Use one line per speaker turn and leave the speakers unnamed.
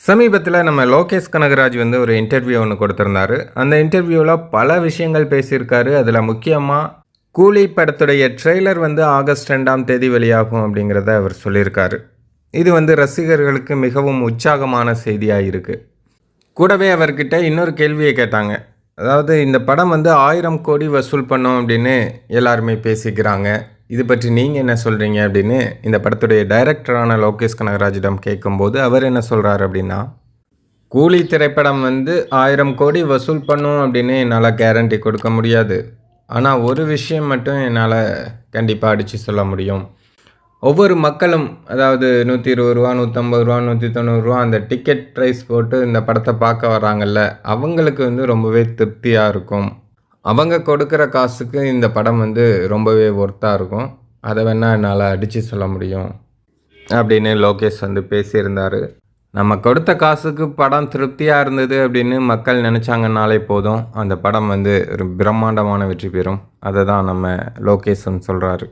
சமீபத்தில் நம்ம லோகேஷ் கனகராஜ் வந்து ஒரு இன்டர்வியூ ஒன்று கொடுத்துருந்தாரு. அந்த இன்டர்வியூவில் பல விஷயங்கள் பேசியிருக்காரு. அதில் முக்கியமாக கூலி படத்துடைய ட்ரெய்லர் வந்து ஆகஸ்ட் 2ஆம் தேதி வெளியாகும் அப்படிங்கிறத அவர் சொல்லியிருக்காரு. இது வந்து ரசிகர்களுக்கு மிகவும் உற்சாகமான செய்தியாக இருக்குது. கூடவே அவர்கிட்ட இன்னொரு கேள்வியை கேட்டாங்க. அதாவது இந்த படம் வந்து 1000 கோடி வசூல் பண்ணும் அப்படின்னு எல்லாருமே பேசிக்கிறாங்க. இது பற்றி நீங்கள் என்ன சொல்கிறீங்க அப்படின்னு இந்த படத்துடைய டைரக்டரான லோகேஷ் கனகராஜிடம் கேட்கும்போது அவர் என்ன சொல்கிறார் அப்படின்னா, கூலி திரைப்படம் வந்து 1000 கோடி வசூல் பண்ணும் அப்படின்னு என்னால் கேரண்டி கொடுக்க முடியாது. ஆனால் ஒரு விஷயம் மட்டும் என்னால் கண்டிப்பாக அடித்து சொல்ல முடியும். ஒவ்வொரு மக்களும் அதாவது ரூ. 120 ரூ. 150 ரூ. 190 அந்த டிக்கெட் ப்ரைஸ் போட்டு இந்த படத்தை பார்க்க வராங்கல்ல, அவங்களுக்கு வந்து ரொம்பவே திருப்தியாக இருக்கும். அவங்க கொடுக்குற காசுக்கு இந்த படம் வந்து ரொம்பவே ஒர்த்தாக இருக்கும். அதை வேணால் என்னால் அடித்து சொல்ல முடியும் அப்படின்னு லோகேஷ் வந்து பேசியிருந்தார். நம்ம கொடுத்த காசுக்கு படம் திருப்தியாக இருந்தது அப்படின்னு மக்கள் நினச்சாங்கன்னாலே போதும், அந்த படம் வந்து ஒரு பிரம்மாண்டமான வெற்றி பெறும். அதை தான் நம்ம லோகேஷ் சொல்கிறாரு.